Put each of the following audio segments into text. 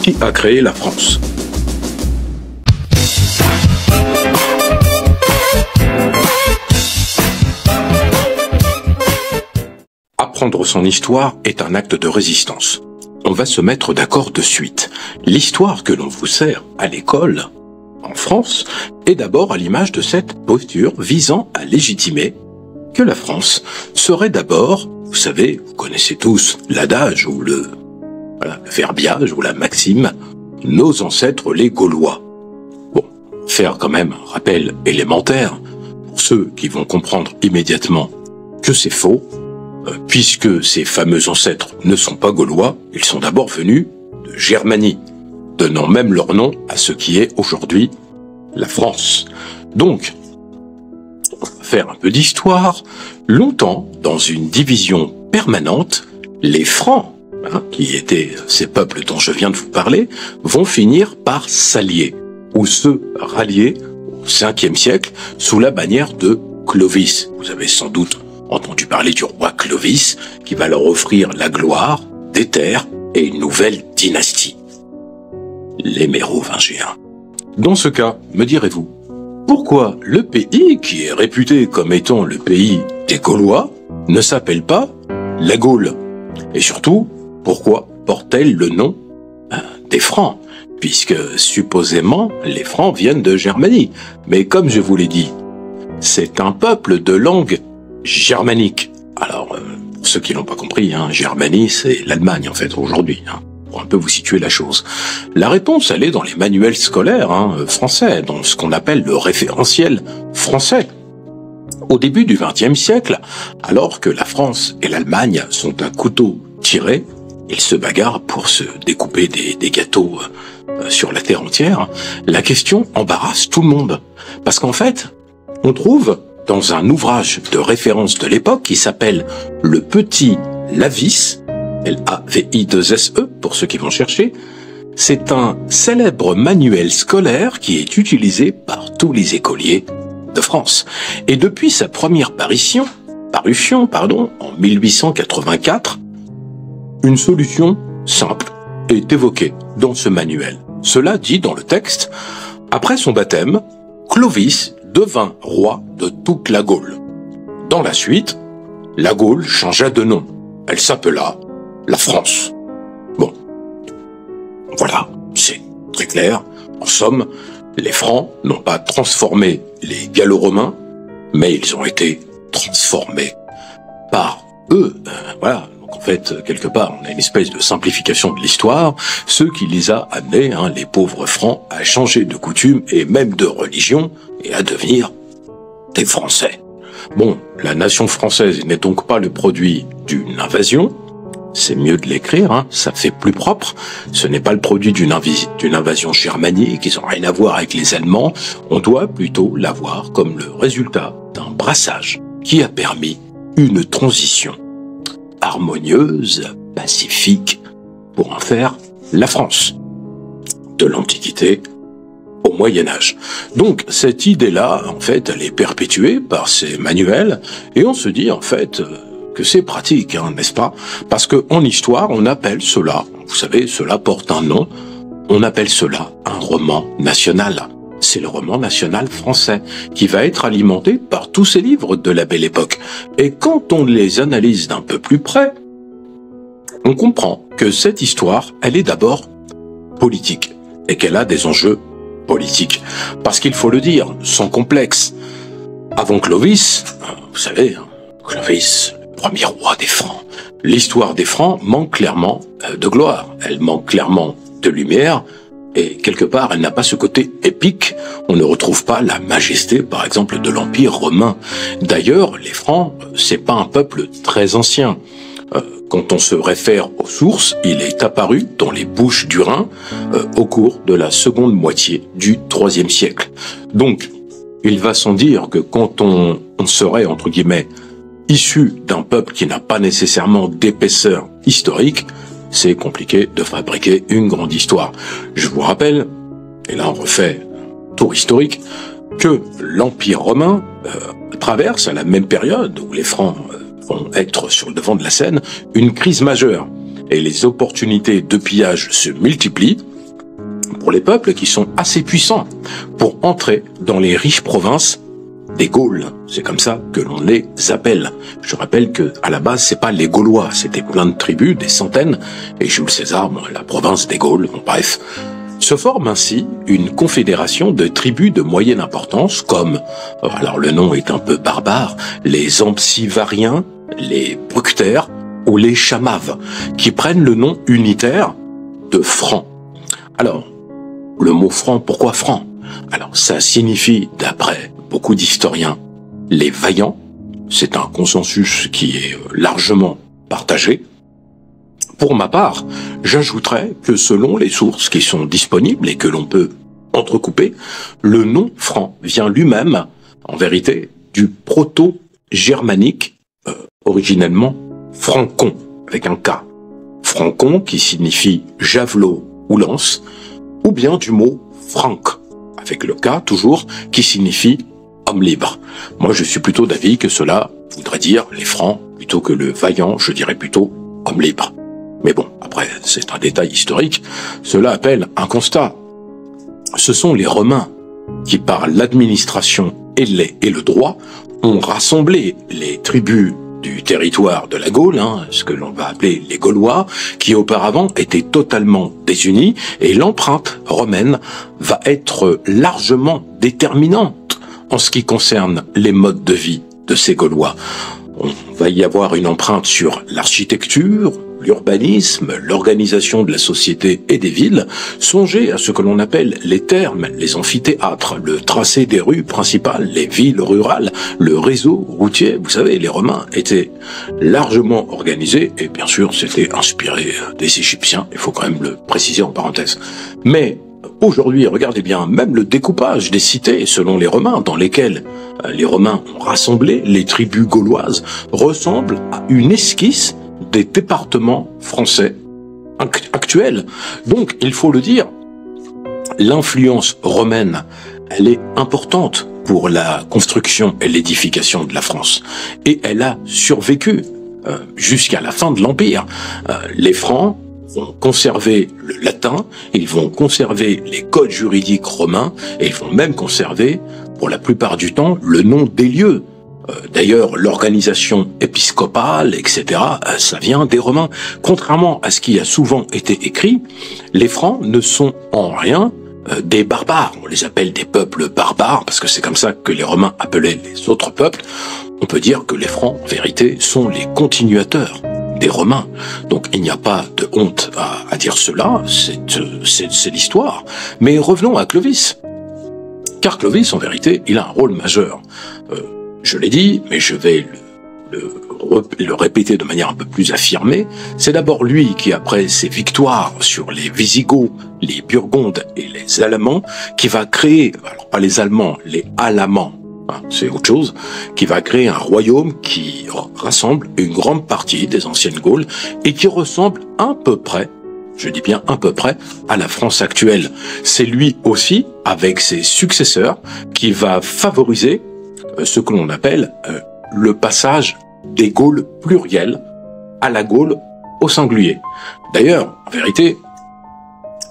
Qui a créé la France? Apprendre son histoire est un acte de résistance. On va se mettre d'accord de suite. L'histoire que l'on vous sert à l'école, en France, est d'abord à l'image de cette posture visant à légitimer que la France serait d'abord, vous savez, vous connaissez tous l'adage ou le verbiage ou la maxime, nos ancêtres les Gaulois. Bon, faire quand même un rappel élémentaire pour ceux qui vont comprendre immédiatement que c'est faux, puisque ces fameux ancêtres ne sont pas gaulois, ils sont d'abord venus de Germanie, donnant même leur nom à ce qui est aujourd'hui la France. Donc, on va faire un peu d'histoire. Longtemps, dans une division permanente, les Francs, qui étaient ces peuples dont je viens de vous parler, vont finir par s'allier, ou se rallier au 5e siècle sous la bannière de Clovis. Vous avez sans doute entendu parler du roi Clovis, qui va leur offrir la gloire, des terres et une nouvelle dynastie, les Mérovingiens. Dans ce cas, me direz-vous, pourquoi le pays, qui est réputé comme étant le pays des Gaulois, ne s'appelle pas la Gaule? Et surtout, pourquoi porte-t-elle le nom des Francs? Puisque supposément, les Francs viennent de Germanie. Mais comme je vous l'ai dit, c'est un peuple de langue germanique. Alors, pour ceux qui n'ont pas compris, Germanie, c'est l'Allemagne en fait aujourd'hui, pour un peu vous situer la chose. La réponse, elle est dans les manuels scolaires français, dans ce qu'on appelle le référentiel français. Au début du XXe siècle, alors que la France et l'Allemagne sont un couteau tiré, ils se bagarrent pour se découper des gâteaux sur la terre entière, la question embarrasse tout le monde. Parce qu'en fait, on trouve dans un ouvrage de référence de l'époque qui s'appelle Le Petit Lavis, L-A-V-I-2-S-E pour ceux qui vont chercher, c'est un célèbre manuel scolaire qui est utilisé par tous les écoliers de France. Et depuis sa première parution, en 1884, une solution simple est évoquée dans ce manuel. Cela dit dans le texte, après son baptême, Clovis devint roi de toute la Gaule. Dans la suite, la Gaule changea de nom. Elle s'appela la France. Bon, voilà, c'est très clair. En somme, les Francs n'ont pas transformé les Gallo-Romains, mais ils ont été transformés par eux. Voilà. Donc en fait, quelque part, on a une espèce de simplification de l'histoire, ce qui les a amenés, les pauvres Francs, à changer de coutume et même de religion et à devenir des Français. Bon, la nation française n'est donc pas le produit d'une invasion, c'est mieux de l'écrire, ça fait plus propre. Ce n'est pas le produit d'une invasion germanique, ils n'ont rien à voir avec les Allemands. On doit plutôt la voir comme le résultat d'un brassage qui a permis une transition harmonieuse, pacifique, pour en faire la France, de l'Antiquité au Moyen-Âge. Donc, cette idée-là, en fait, elle est perpétuée par ces manuels, et on se dit, en fait, que c'est pratique, n'est-ce pas? Parce que en histoire, on appelle cela, vous savez, cela porte un nom, on appelle cela un roman national. C'est le roman national français, qui va être alimenté par tous ces livres de la Belle Époque. Et quand on les analyse d'un peu plus près, on comprend que cette histoire, elle est d'abord politique, et qu'elle a des enjeux politiques. Parce qu'il faut le dire, sans complexe, avant Clovis, vous savez, Clovis, le premier roi des Francs, l'histoire des Francs manque clairement de gloire, elle manque clairement de lumière, et quelque part, elle n'a pas ce côté épique. On ne retrouve pas la majesté, par exemple, de l'Empire romain. D'ailleurs, les Francs, c'est pas un peuple très ancien. Quand on se réfère aux sources, il est apparu dans les Bouches du Rhin au cours de la seconde moitié du IIIe siècle. Donc, il va sans dire que quand on serait, entre guillemets, issu d'un peuple qui n'a pas nécessairement d'épaisseur historique, c'est compliqué de fabriquer une grande histoire. Je vous rappelle, et là on refait un tour historique, que l'Empire romain traverse à la même période où les Francs vont être sur le devant de la scène, une crise majeure. Et les opportunités de pillage se multiplient, pour les peuples qui sont assez puissants pour entrer dans les riches provinces des Gaules. C'est comme ça que l'on les appelle. Je rappelle que à la base, c'est pas les Gaulois, c'était plein de tribus, des centaines, et Jules César, la province des Gaules, bon, bref. Se forme ainsi une confédération de tribus de moyenne importance comme, alors le nom est un peu barbare, les Ampsivariens, les Bructères ou les Chamaves, qui prennent le nom unitaire de Francs. Alors, le mot franc, pourquoi franc? Alors, ça signifie, d'après beaucoup d'historiens, les vaillants. C'est un consensus qui est largement partagé. Pour ma part, j'ajouterais que selon les sources qui sont disponibles et que l'on peut entrecouper, le nom franc vient lui-même, en vérité, du proto-germanique, originellement francon, avec un K. Francon qui signifie javelot ou lance, ou bien du mot franc, avec le K toujours, qui signifie homme libre. Moi, je suis plutôt d'avis que cela voudrait dire les francs, plutôt que le vaillant, je dirais plutôt homme libre. Mais bon, après, c'est un détail historique. Cela appelle un constat. Ce sont les Romains qui, par l'administration et le droit, ont rassemblé les tribus du territoire de la Gaule, ce que l'on va appeler les Gaulois, qui auparavant étaient totalement désunis, et l'empreinte romaine va être largement déterminante en ce qui concerne les modes de vie de ces Gaulois. On va y avoir une empreinte sur l'architecture, l'urbanisme, l'organisation de la société et des villes. Songez à ce que l'on appelle les thermes, les amphithéâtres, le tracé des rues principales, les villes rurales, le réseau routier. Vous savez, les Romains étaient largement organisés et bien sûr, c'était inspiré des Égyptiens. Il faut quand même le préciser en parenthèse. Mais aujourd'hui, regardez bien, même le découpage des cités selon les Romains, dans lesquelles les Romains ont rassemblé les tribus gauloises, ressemble à une esquisse des départements français actuels. Donc, il faut le dire, l'influence romaine, elle est importante pour la construction et l'édification de la France. Et elle a survécu jusqu'à la fin de l'Empire. Les Francs vont conserver le latin, ils vont conserver les codes juridiques romains, et ils vont même conserver, pour la plupart du temps, le nom des lieux. D'ailleurs, l'organisation épiscopale, etc., ça vient des Romains. Contrairement à ce qui a souvent été écrit, les Francs ne sont en rien des barbares. On les appelle des peuples barbares, parce que c'est comme ça que les Romains appelaient les autres peuples. On peut dire que les Francs, en vérité, sont les continuateurs des Romains. Donc il n'y a pas de honte à dire cela, c'est l'histoire. Mais revenons à Clovis. Car Clovis, en vérité, il a un rôle majeur. Je l'ai dit, mais je vais le répéter de manière un peu plus affirmée. C'est d'abord lui qui, après ses victoires sur les Visigoths, les Burgondes et les Allemands, qui va créer, alors pas les Allemands, les Alamans, c'est autre chose, qui va créer un royaume qui rassemble une grande partie des anciennes Gaules et qui ressemble à peu près, je dis bien à peu près, à la France actuelle. C'est lui aussi, avec ses successeurs, qui va favoriser ce que l'on appelle le passage des Gaules plurielles à la Gaule au singulier. D'ailleurs, en vérité,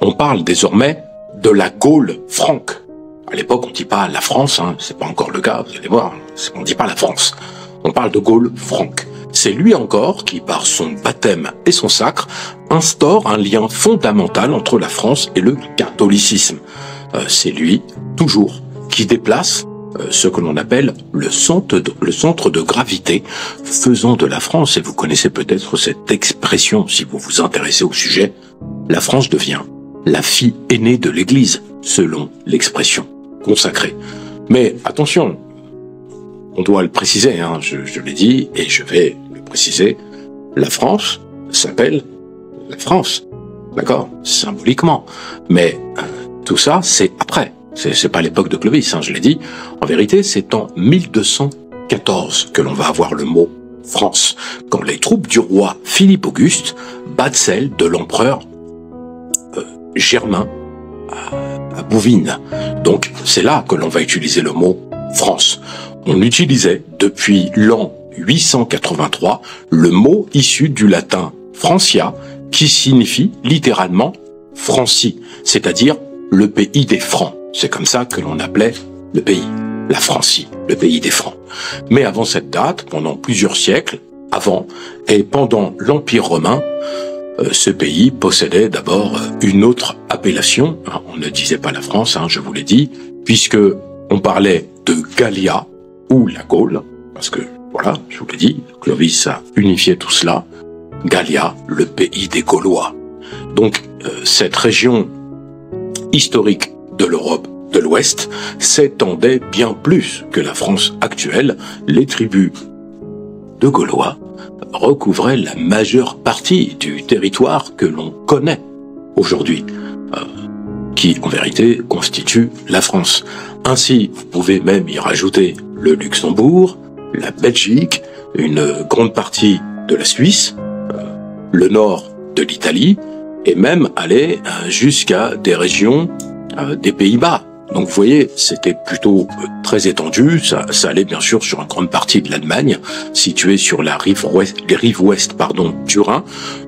on parle désormais de la Gaule franque. À l'époque, on ne dit pas la France, c'est pas encore le cas, vous allez voir, on ne dit pas la France. On parle de Gaule franque. C'est lui encore qui, par son baptême et son sacre, instaure un lien fondamental entre la France et le catholicisme. C'est lui, toujours, qui déplace ce que l'on appelle le centre de gravité, faisant de la France, et vous connaissez peut-être cette expression si vous vous intéressez au sujet, la France devient la fille aînée de l'Église, selon l'expression consacrée. Mais attention, on doit le préciser, je l'ai dit, et je vais le préciser, la France s'appelle la France, d'accord, symboliquement, mais tout ça, c'est après. C'est pas l'époque de Clovis, je l'ai dit. En vérité, c'est en 1214 que l'on va avoir le mot France, quand les troupes du roi Philippe Auguste battent celles de l'empereur Germain à Bouvines. Donc, c'est là que l'on va utiliser le mot France. On utilisait, depuis l'an 883, le mot issu du latin Francia, qui signifie littéralement Francie, c'est-à-dire le pays des Francs. C'est comme ça que l'on appelait le pays, la Francie, le pays des Francs. Mais avant cette date, pendant plusieurs siècles, avant et pendant l'Empire romain, ce pays possédait d'abord une autre appellation. On ne disait pas la France, je vous l'ai dit, puisque on parlait de Gallia ou la Gaule, parce que voilà, je vous l'ai dit, Clovis a unifié tout cela. Gallia, le pays des Gaulois. Donc cette région historique de l'Europe de l'Ouest s'étendait bien plus que la France actuelle. Les tribus de Gaulois recouvraient la majeure partie du territoire que l'on connaît aujourd'hui, qui en vérité constitue la France. Ainsi, vous pouvez même y rajouter le Luxembourg, la Belgique, une grande partie de la Suisse, le nord de l'Italie, et même aller jusqu'à des régions des Pays-Bas. Donc vous voyez, c'était plutôt très étendu, ça allait bien sûr sur une grande partie de l'Allemagne, située sur la rive ouest, du Rhin.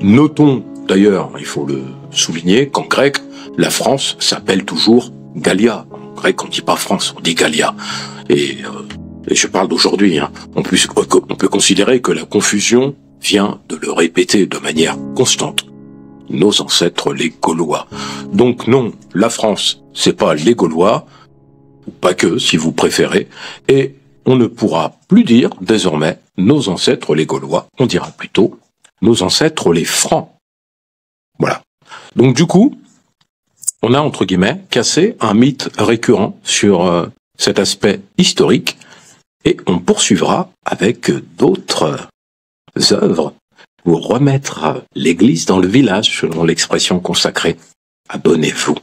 Notons d'ailleurs, il faut le souligner, qu'en grec, la France s'appelle toujours Gallia. En grec, on ne dit pas France, on dit Gallia. Et je parle d'aujourd'hui. On peut considérer que la confusion vient de le répéter de manière constante. Nos ancêtres, les Gaulois. Donc non, la France, c'est pas les Gaulois, ou pas que, si vous préférez, et on ne pourra plus dire, désormais, nos ancêtres, les Gaulois, on dira plutôt nos ancêtres, les Francs. Voilà. Donc du coup, on a, entre guillemets, cassé un mythe récurrent sur cet aspect historique, et on poursuivra avec d'autres œuvres pour remettre l'église dans le village, selon l'expression consacrée. Abonnez-vous.